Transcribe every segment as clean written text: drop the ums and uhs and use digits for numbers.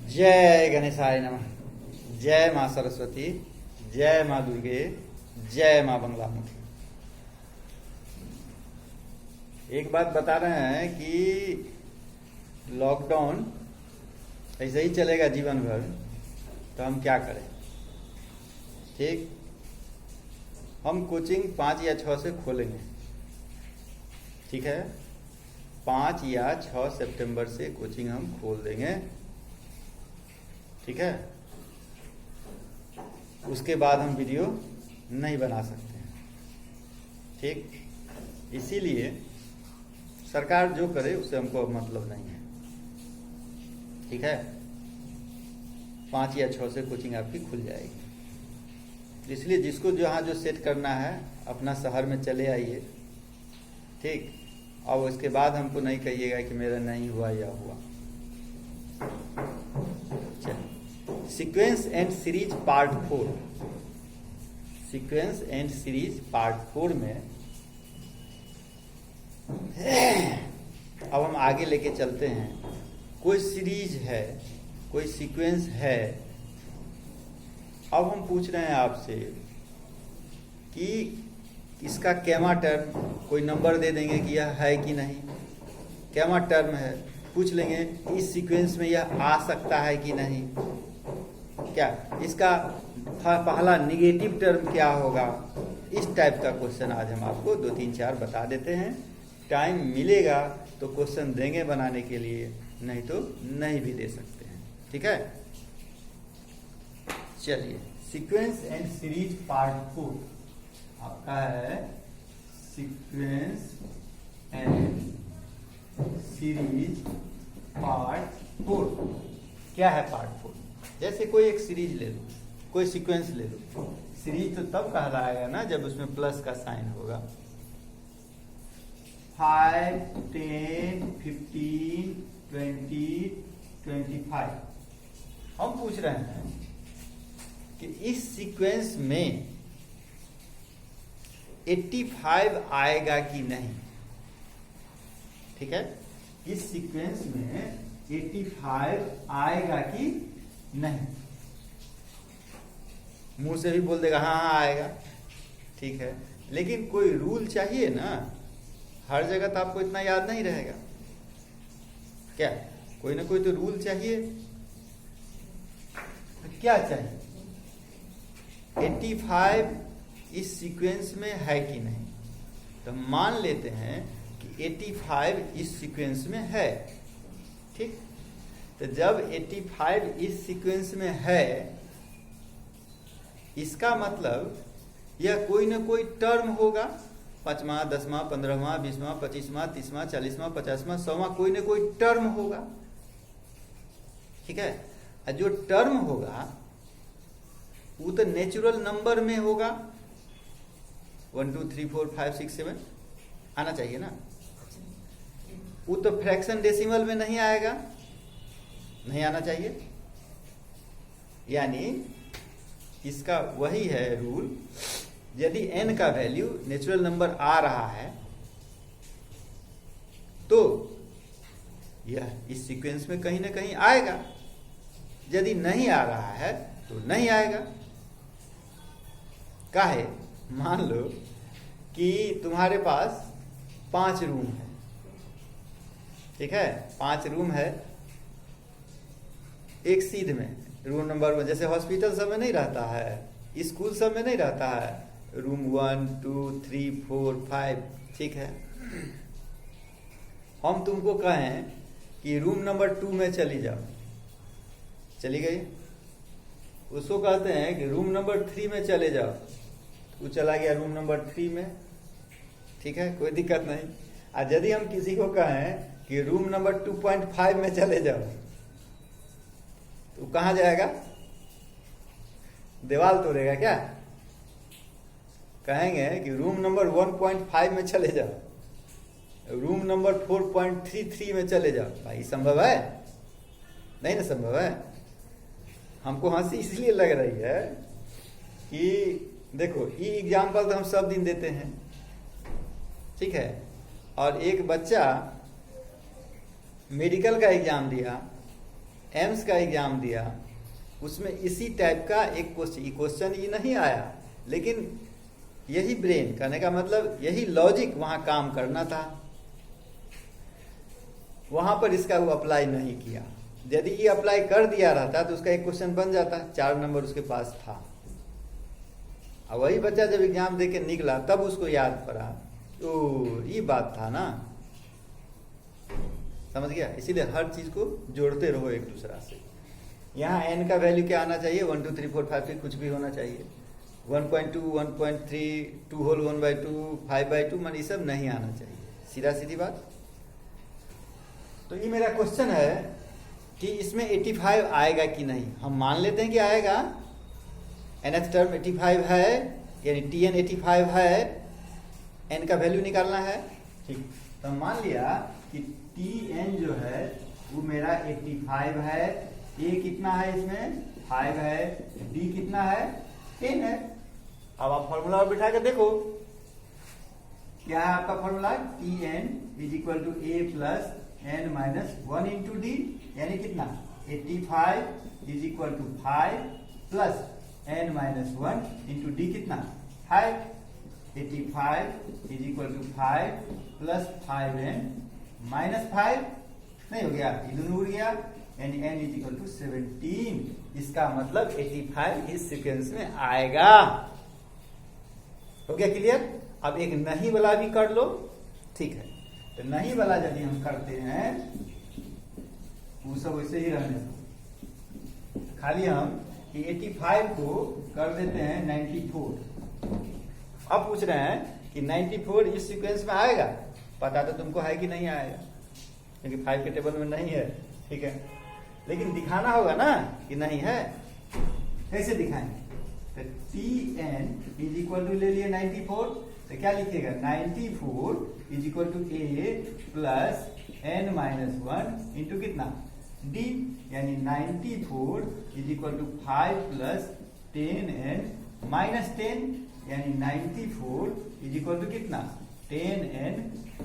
जय गणेशाय नमः। जय माँ सरस्वती, जय माँ दुर्गे, जय माँ बंगलामुखी। एक बात बता रहे हैं कि लॉकडाउन ऐसे ही चलेगा जीवन भर, तो हम क्या करें। ठीक, हम कोचिंग 5 या 6 से खोलेंगे। ठीक है, 5 या 6 सितंबर से कोचिंग हम खोल देंगे। ठीक है, उसके बाद हम वीडियो नहीं बना सकते हैं। ठीक, इसीलिए सरकार जो करे उससे हमको मतलब नहीं है। ठीक है, 5 या 6 से कोचिंग आपकी खुल जाएगी। इसलिए जिसको जहाँ जो सेट करना है अपना शहर में चले आइए। ठीक, और उसके बाद हमको नहीं कहिएगा कि मेरा नहीं हुआ या हुआ। चलिए, sequence and series part 4। Sequence and series part 4 में अब हम आगे लेके चलते हैं। कोई सीरीज है, कोई सीक्वेंस है। अब हम पूछ रहे हैं आपसे कि इसका कैमा टर्म, कोई नंबर दे देंगे कि यह है कि नहीं। कैमा टर्म है, पूछ लेंगे इस सीक्वेंस में यह आ सकता है कि नहीं। क्या इसका पहला निगेटिव टर्म क्या होगा। इस टाइप का क्वेश्चन आज हम आपको 2 3 4 बता देते हैं। टाइम मिलेगा तो क्वेश्चन देंगे बनाने के लिए, नहीं तो नहीं भी दे सकते हैं। ठीक है, चलिए, सीक्वेंस एंड सीरीज पार्ट 4 आपका है। सीक्वेंस एंड सीरीज पार्ट 4 क्या है। पार्ट 4 जैसे कोई एक सीरीज ले लो, कोई सीक्वेंस ले लो। सीरीज तो तब कहलाएगा ना जब उसमें प्लस का साइन होगा। 5, 10, 15, 20, 25। हम पूछ रहे हैं कि इस सीक्वेंस में 85 आएगा कि नहीं। ठीक है, इस सीक्वेंस में 85 आएगा कि नहीं। मुंह से भी बोल देगा हाँ हाँ आएगा। ठीक है, लेकिन कोई रूल चाहिए ना। हर जगह तो आपको इतना याद नहीं रहेगा। क्या कोई ना कोई तो रूल चाहिए। तो क्या चाहिए, 85 इस सीक्वेंस में है कि नहीं। तो मान लेते हैं कि 85 इस सीक्वेंस में है। ठीक, तो जब 85 इस सीक्वेंस में है, इसका मतलब यह कोई ना कोई टर्म होगा। 5वां, 10वां, 15वां, 20वां, 25वां, 30वां, 40वां, 50वां, 100वां, कोई ना कोई टर्म होगा। ठीक है, और जो टर्म होगा वो तो नेचुरल नंबर में होगा। 1 2 3 4 5 6 7 आना चाहिए ना। वो तो फ्रैक्शन डेसिमल में नहीं आएगा, नहीं आना चाहिए। यानी इसका वही है रूल। यदि n का वैल्यू नेचुरल नंबर आ रहा है तो यह इस सीक्वेंस में कहीं ना कहीं आएगा। यदि नहीं आ रहा है तो नहीं आएगा। काहे, मान लो कि तुम्हारे पास 5 रूम है। ठीक है, 5 रूम है एक सीध में। रूम नंबर 1 जैसे हॉस्पिटल सब में नहीं रहता है, स्कूल सब में नहीं रहता है, रूम 1 2 3 4 5। ठीक है, हम तुमको कहें कि रूम नंबर 2 में चली जाओ, चली गई। उसको कहते हैं कि रूम नंबर 3 में चले जाओ, वो चला गया रूम नंबर 3 में। ठीक है, कोई दिक्कत नहीं। और यदि हम किसी को कहें कि रूम नंबर 2.5 में चले जाओ, तो कहाँ जाएगा, दीवार तोड़ेगा क्या। कहेंगे कि रूम नंबर 1.5 में चले जाओ, रूम नंबर 4.33 में चले जाओ। भाई संभव है? नहीं ना संभव है। हमको हंसी इसलिए लग रही है कि देखो, ये एग्जाम्पल तो हम सब दिन देते हैं। ठीक है, और एक बच्चा मेडिकल का एग्जाम दिया, एम्स का एग्जाम दिया, उसमें इसी टाइप का एक क्वेश्चन ये नहीं आया, लेकिन यही ब्रेन, कहने का मतलब यही लॉजिक वहां काम करना था, वहां पर इसका वो अप्लाई नहीं किया। यदि ये अप्लाई कर दिया रहता तो उसका एक क्वेश्चन बन जाता, 4 नंबर उसके पास था। और वही बच्चा जब एग्जाम दे के निकला तब उसको याद पड़ा, ओ ये बात था ना, समझ गया। इसीलिए हर चीज को जोड़ते रहो एक दूसरा से। यहाँ n का वैल्यू क्या आना चाहिए, 1 2 3 4 5 6 कुछ भी होना चाहिए, 1.2 1.3 2 होल 1/2 5/2 मान ये सब नहीं आना चाहिए, सीधा सीधी बात। तो ये मेरा क्वेश्चन है कि इसमें 85 आएगा कि नहीं। हम मान लेते हैं कि आएगा, nth टर्म 85 है, यानी Tn 85 है, n का वैल्यू निकालना है, ठीक। तो हम मान लिया कि Tn जो है वो मेरा 85 है, A कितना है इसमें 5 है, D कितना है 10 है। अब आप फॉर्मूला बिठा के देखो क्या है आपका formula, Tn is equal to A plus n minus 1 into D, यानी कितना 85 is equal to 5 plus n minus 1 into D कितना 5, 85 is equal to 5 plus 5n minus 5 नहीं हो गया, इधर उड़ गया, यानी n इज इक्वल टू 17। इसका मतलब 85 इस सीक्वेंस में आएगा। हो गया क्लियर। अब एक नहीं वाला भी कर लो, ठीक है। तो नहीं वाला यदि हम करते हैं वो सब वैसे ही रहने दो, खाली हम 85 को कर देते हैं 94। अब पूछ रहे हैं कि 94 इस सीक्वेंस में आएगा, पता तो तुमको है कि नहीं आएगा, क्योंकि 5 के टेबल में नहीं है, ठीक है। लेकिन दिखाना होगा ना कि नहीं है, कैसे दिखाएंगे। तो Tn इज इक्वल टू ले लिए 94, तो क्या लिखिएगा 94 is equal to A plus n minus 1 into कितना D, यानी 94 is equal to 5 plus 10n minus 10, यानी 94 इज इक्वल टू कितना 10n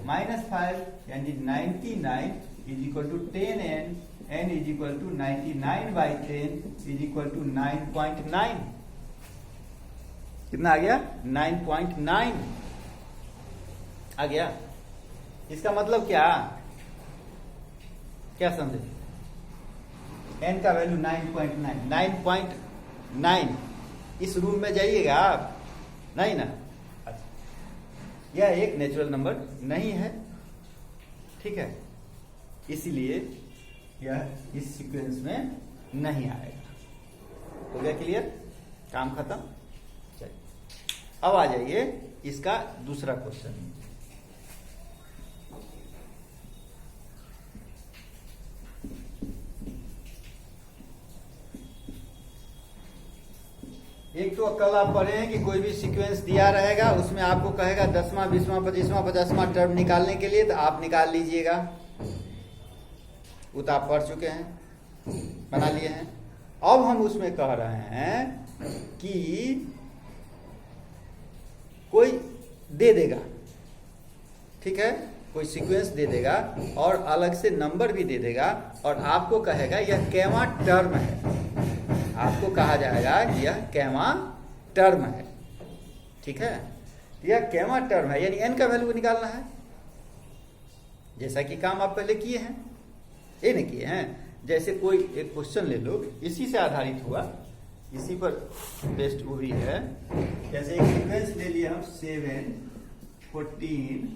माइनस 5, यानी 99 is equal to 10n, n is equal to 99 by 10 is equal to 9.9। कितना आ गया 9.9 आ गया। इसका मतलब क्या क्या समझे, n का वैल्यू 9.9 9.9 इस रूम में जाइएगा आप, नहीं ना, अच्छा, यह एक नेचुरल नंबर नहीं है, ठीक है, इसीलिए यह इस सीक्वेंस में नहीं आएगा। हो गया क्लियर, काम खत्म। चलिए अब आ जाइए इसका दूसरा क्वेश्चन। एक तो कल आप पढ़े हैं कि कोई भी सीक्वेंस दिया रहेगा, उसमें आपको कहेगा 10वां 20वां 25वां 50वां टर्म निकालने के लिए, तो आप निकाल लीजिएगा। वो तो आप पढ़ चुके हैं, बना लिए हैं। अब हम उसमें कह रहे हैं कि कोई दे देगा, ठीक है, कोई सीक्वेंस दे देगा और अलग से नंबर भी दे देगा, और आपको कहेगा यह कैमा टर्म है। आपको कहा जाएगा कि यह कैमा टर्म है, ठीक है। यह कैमा टर्म है, यानी n का वैल्यू निकालना है, जैसा कि काम आप पहले किए हैं, ये नहीं किए हैं। जैसे कोई एक क्वेश्चन ले लो, इसी से आधारित हुआ, इसी पर बेस्ड वो भी है। जैसे एक सीक्वेंस ले लिए हम 7 14,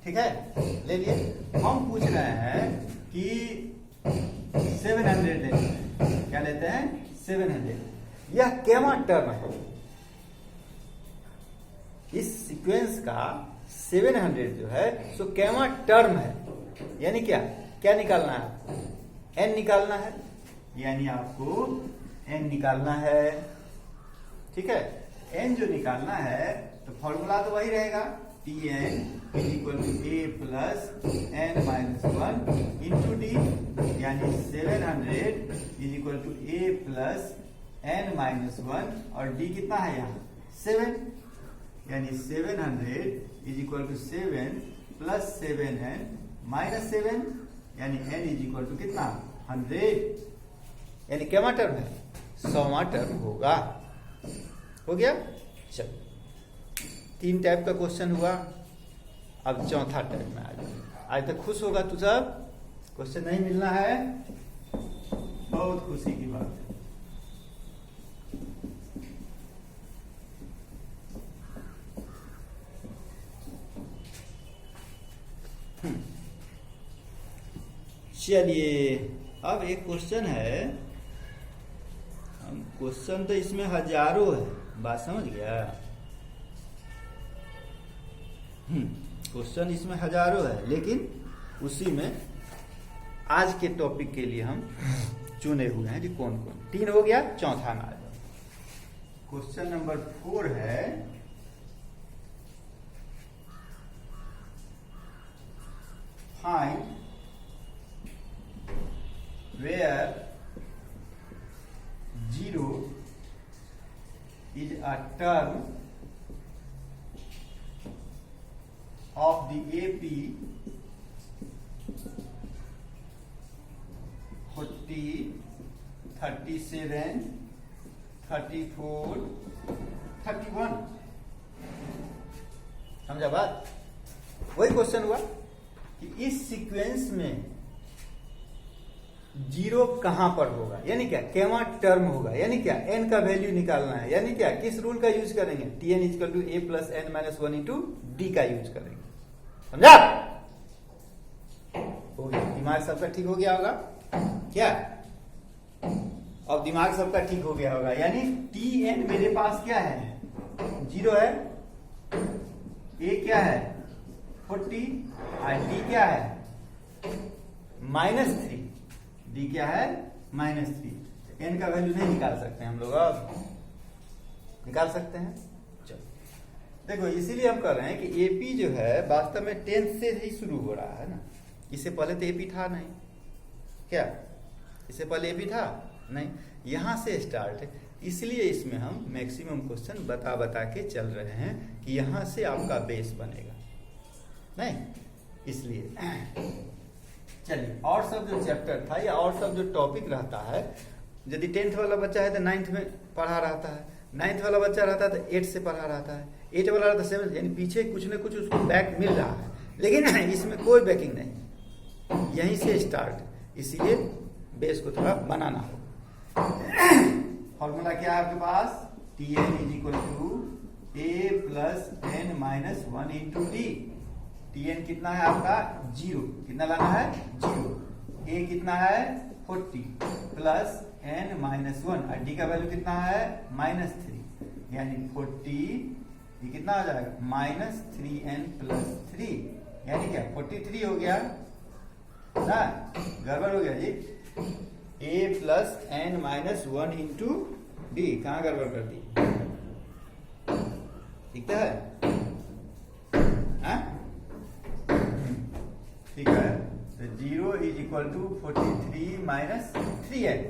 ठीक है, ले लिए। हम पूछ रहे हैं कि 700 लेते हैं, क्या लेते हैं 700। यह कैमा टर्म है, इस सीक्वेंस का 700 जो है सो कैमा टर्म है, यानी क्या क्या निकालना है, n निकालना है, यानी आपको n निकालना है, ठीक है। n जो निकालना है तो फॉर्मूला तो वही रहेगा, Tn is equal to A plus n minus 1 into D, यानी 700 is equal to A plus n minus 1, और d कितना है यहाँ 7, यानी 700 is equal to 7 plus 7n -7 यानी n इज इक्वल टू कितना 100, यानी क्या टर्म है 100वां टर्म होगा। हो गया। चलो 3 टाइप का क्वेश्चन हुआ, अब चौथा टाइप में आ जाओ। आज तक खुश होगा तू सब, क्वेश्चन नहीं मिलना है, बहुत खुशी की बात है। चलिए अब एक क्वेश्चन है, क्वेश्चन तो इसमें हजारों है, बात समझ गया। क्वेश्चन इसमें हजारों है, लेकिन उसी में आज के टॉपिक के लिए हम चुने हुए हैं कि कौन कौन। 3 हो गया, चौथा में आ जाओ। क्वेश्चन नंबर 4 है, find where 0 is a term of the AP 40, 37, 34, 31। समझा बात? वही क्वेश्चन हुआ कि इस सीक्वेंस में 0 कहां पर होगा, यानी क्या केवा टर्म होगा, यानी क्या n का वैल्यू निकालना है, यानी क्या किस रूल का यूज करेंगे, Tn equal to a plus n minus 1 into D का यूज करेंगे। समझा? हो गया, दिमाग सबका ठीक हो गया होगा क्या? अब दिमाग सबका ठीक हो गया होगा, यानी Tn मेरे पास क्या है 0 है, a क्या है 40 और d क्या है -3, डी क्या है -3। एन का वैल्यू नहीं निकाल सकते हम लोग, अब निकाल सकते हैं। चलो देखो, इसीलिए हम कर रहे हैं कि एपी जो है वास्तव में 10 से ही शुरू हो रहा है ना। इससे पहले तो एपी था नहीं, क्या इससे पहले एपी था नहीं, यहां से स्टार्ट है। इसलिए इसमें हम मैक्सिमम क्वेश्चन बता बता के चल रहे हैं कि यहां से आपका बेस बनेगा नहीं, इसलिए चलिए। और सब जो चैप्टर था या और सब जो टॉपिक रहता है, यदि 10th वाला बच्चा है तो 9th में पढ़ा रहता है, 9th वाला बच्चा रहता है तो 8 से पढ़ा रहता है, 8 वाला रहता है 7, यानी पीछे कुछ न कुछ उसको बैक मिल रहा है, लेकिन इसमें कोई बैकिंग नहीं, यहीं से स्टार्ट। इसीलिए बेस को थोड़ा बनाना हो। फॉर्मूला क्या है आपके पास, Tn is equal to a plus n minus 1 into D. Tn कितना है आपका 0, कितना लाना है 0, a कितना है 40 प्लस n माइनस 1 और d का वैल्यू कितना है -3, यानी 40 ये कितना आ जाएगा -3n प्लस 3, यानी क्या 43 हो गया ना, गड़बड़ हो गया जी। a plus n minus 1 into D, कहाँ गड़बड़ कर दी, दिखता है ठीक है। तो 0 is equal to 43 minus 3n,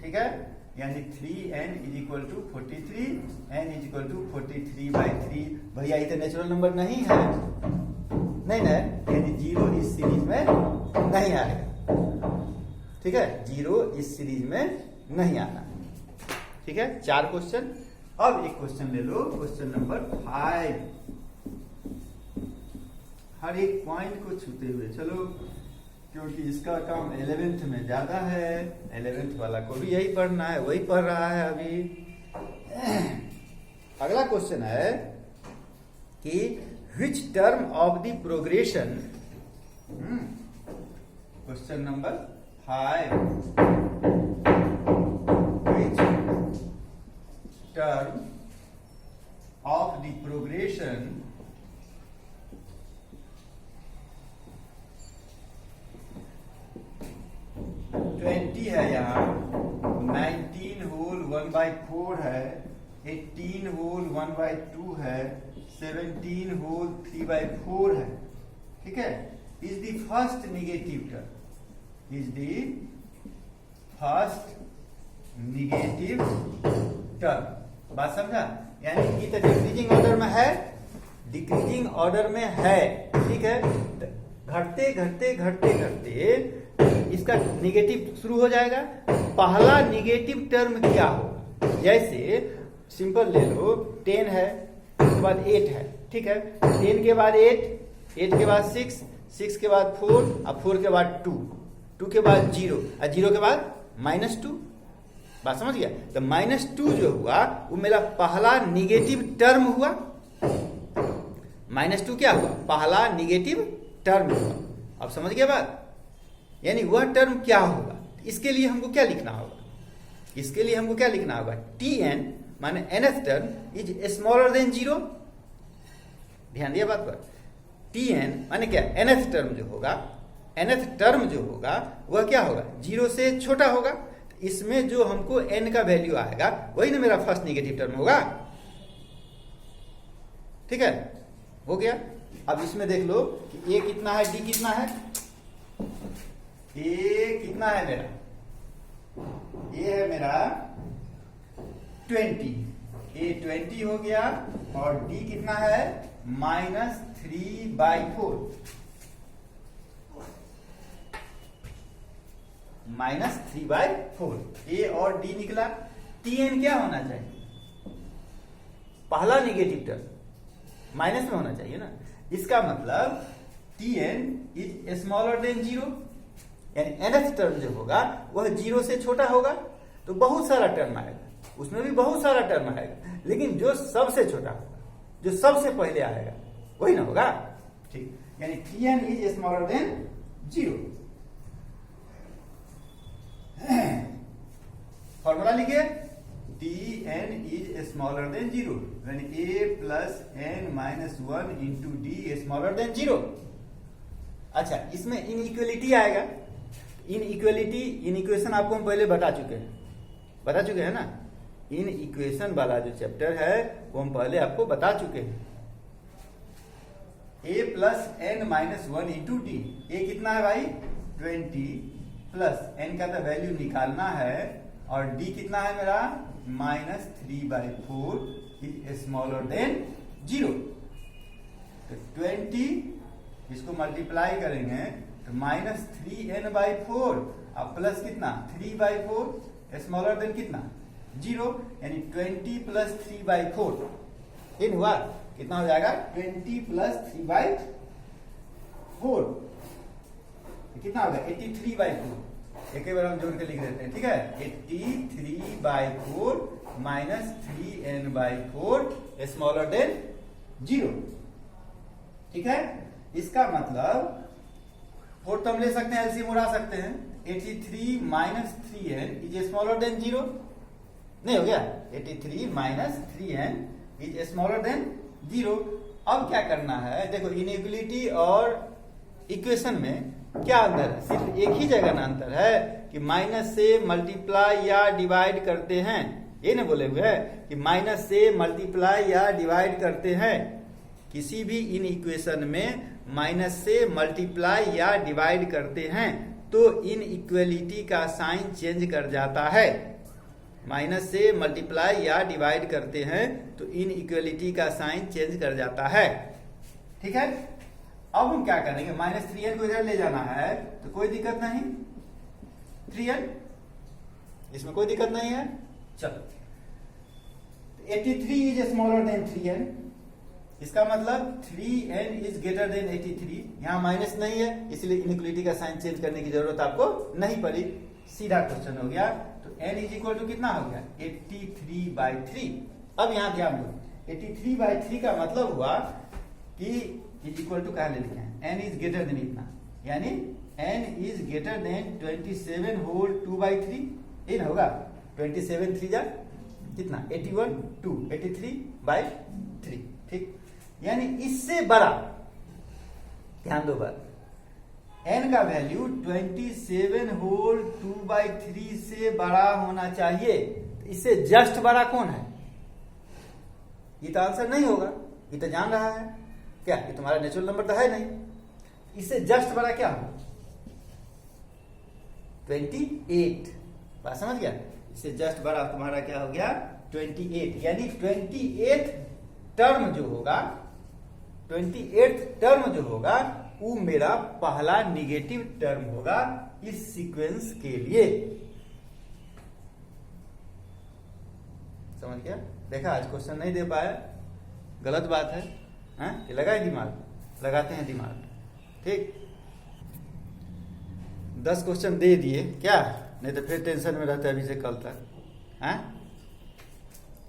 ठीक है, यानी 3n is equal to 43, n is equal to 43/3। भैया ये तो नेचुरल नंबर नहीं है, नहीं ना, यानी 0 इस सीरीज में नहीं आएगा, ठीक है, 0 इस सीरीज में नहीं आना, ठीक है। 4 क्वेश्चन। अब एक क्वेश्चन ले लो, क्वेश्चन नंबर 5, हर एक पॉइंट को छूते हुए चलो, क्योंकि इसका काम 11th में ज्यादा है, 11th वाला को भी यही पढ़ना है, वही पढ़ रहा है अभी। अगला क्वेश्चन है कि which term of the progression, question number 5, which term of the progression है यहाँ 19 होल 1/4 है, 18 होल 1/2 है, 17 होल 3/4 है, ठीक है। Is the first negative term, is the first negative term. बात समझा? यानी कि तो डिक्रीजिंग ऑर्डर में है, डिक्रीजिंग ऑर्डर में है, ठीक है। घटते घटते घटते घटते इसका निगेटिव शुरू हो जाएगा। पहला निगेटिव टर्म क्या होगा? जैसे सिंपल ले लो, 10 है, उसके बाद 8 है, ठीक है। 10 के बाद 8, 8 के बाद 6, 6 के बाद 4, और 4 के बाद 2, 2 के बाद 0, और 0 के बाद -2। बात समझ गया? तो -2 जो हुआ वो मेरा पहला निगेटिव टर्म हुआ। -2 क्या हुआ? पहला निगेटिव टर्म हुआ। अब समझ गया बात? यानी वह टर्म क्या होगा? इसके लिए हमको क्या लिखना होगा? इसके लिए हमको क्या लिखना होगा? Tn माने nth term is smaller than 0। ध्यान दिया बात पर? Tn माने क्या? nth टर्म जो होगा, nth टर्म जो होगा वह क्या होगा? 0 से छोटा होगा। इसमें जो हमको n का वैल्यू आएगा वही ना मेरा फर्स्ट निगेटिव टर्म होगा। ठीक है, हो गया। अब इसमें देख लो कि a कितना है, d कितना है। a कितना है मेरा? a है मेरा 20, a 20 हो गया, और d कितना है? -3/4, -3/4। a और d निकला। Tn क्या होना चाहिए? पहला निगेटिव टर्म माइनस में होना चाहिए ना। इसका मतलब Tn इज स्मॉलर देन 0, यानी nth टर्म जो होगा वह 0 से छोटा होगा। तो बहुत सारा टर्म आएगा, उसमें भी बहुत सारा टर्म आएगा, लेकिन जो सबसे छोटा होगा, जो सबसे पहले आएगा वही ना होगा। ठीक, यानी Tn is smaller than 0। Formula लिखिए, Tn इज स्मॉलर देन 0 यानी a plus n minus 1 into D smaller than 0। अच्छा, इसमें इनइक्वलिटी आएगा। इनइक्वलिटी, इन इक्वेशन आपको हम पहले बता चुके हैं ना। इन इक्वेशन वाला जो चैप्टर है वो हम पहले आपको बता चुके हैं। a plus n minus 1 into D. a कितना है भाई? 20, प्लस n का तो वैल्यू निकालना है, और d कितना है मेरा? -3/4 इज स्मॉलर देन 0। तो 20 इसको मल्टीप्लाई करेंगे तो -3n/4, अब प्लस कितना? 3/4 स्मॉलर देन कितना? 0, यानी 20 प्लस 3/4 इन हुआ कितना हो जाएगा? 20 प्लस 3/4 कितना होगा? 83/4। एक बार हम जोड़ के लिख देते हैं, ठीक है। 83/4 माइनस 3n/4 स्मॉलर देन 0। ठीक है, इसका मतलब 4 तो हम ले सकते हैं, एलसीएम उड़ा सकते हैं। 83 minus 3n is smaller than 0, नहीं हो गया? 83 minus 3n is smaller than 0। अब क्या करना है? देखो, इनइक्वलिटी और इक्वेशन में क्या अंतर है? सिर्फ एक ही जगह ना अंतर है कि माइनस से मल्टीप्लाई या डिवाइड करते हैं। ये ना बोले हुए है कि माइनस से मल्टीप्लाई या डिवाइड करते हैं। किसी भी इन इक्वेशन में माइनस से मल्टीप्लाई या डिवाइड करते हैं तो इन इक्वलिटी का साइन चेंज कर जाता है। माइनस से मल्टीप्लाई या डिवाइड करते हैं तो इन इक्वलिटी का साइन चेंज कर जाता है। ठीक है, अब हम क्या करेंगे? -3n को इधर ले जाना है तो कोई दिक्कत नहीं, 3n, इसमें कोई दिक्कत नहीं है। चलो, 83 इज स्मॉलर देन 3n, इसका मतलब 3n इज ग्रेटर देन 83। यहां माइनस नहीं है, इसलिए इनइक्वलिटी का साइन चेंज करने की जरूरत आपको नहीं पड़ी। सीधा क्वेश्चन हो गया। तो n इज इक्वल टू कितना हो गया? 83/3। अब यहां ध्यान दो, 83/3 का मतलब हुआ कि इज इक्वल टू कहां ले लिखे हैं? n इज ग्रेटर देन इतना, यानी n is greater than 27 whole 2/3। इन होगा 27 3 जा कितना? 81 2 83/3। ठीक, यानी इससे बड़ा, ध्यान दो बात, n का वैल्यू 27 होल 2/3 से बड़ा होना चाहिए। तो इससे जस्ट बड़ा कौन है? ये तो आंसर नहीं होगा, ये तो जान रहा है क्या? ये तुम्हारा नेचुरल नंबर तो है नहीं। इससे जस्ट बड़ा क्या होगा? 28। बात समझ गया? इससे जस्ट बड़ा तुम्हारा क्या हो गया? 28, यानी 28th टर्म जो होगा, 28th टर्म जो होगा वो मेरा पहला निगेटिव टर्म होगा इस सीक्वेंस के लिए। समझ गया? देखा, आज क्वेश्चन नहीं दे पाया, गलत बात है। ये लगाए दिमाग, लगाते हैं दिमाग, ठीक। 10 क्वेश्चन दे दिए क्या, नहीं तो फिर टेंशन में रहते अभी से कल तक।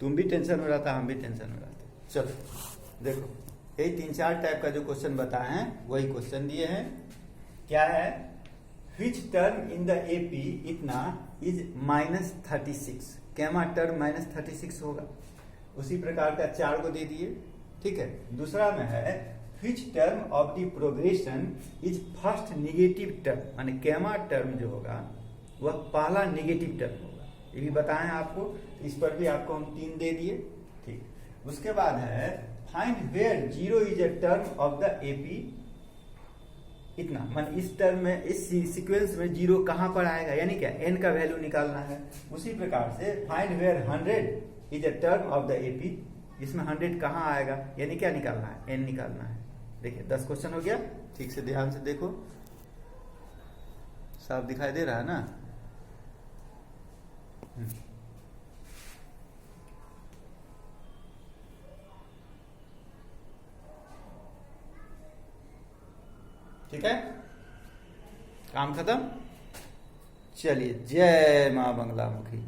तुम भी टेंशन में रहता, हम भी टेंशन में रहते। चलो देखो, यही 3-4 टाइप का जो क्वेश्चन बताए हैं वही क्वेश्चन दिए हैं। क्या है, which term in the AP इतना इज -36, कैमा टर्म -36 होगा। उसी प्रकार का 4 को दे दिए, ठीक है। दूसरा में है which term of the progression is first negative term, माने कैमा टर्म जो होगा वह पहला निगेटिव टर्म होगा, ये भी बताएं आपको। इस पर भी आपको हम 3 दे दिए, ठीक। उसके बाद है find where 0 is a term of the AP इतना, मान इस टर्म में, इस सीक्वेंस में 0 कहां पर आएगा, यानी क्या n का वैल्यू निकालना है। उसी प्रकार से find where 100 is a term of the AP, इसमें 100 कहां आएगा, यानी क्या निकालना है, n निकालना है। देखिए 10 क्वेश्चन हो गया, ठीक से ध्यान से देखो, साफ दिखाई दे रहा है ना। ठीक है, काम खत्म। चलिए, जय मां बंगला मुखी।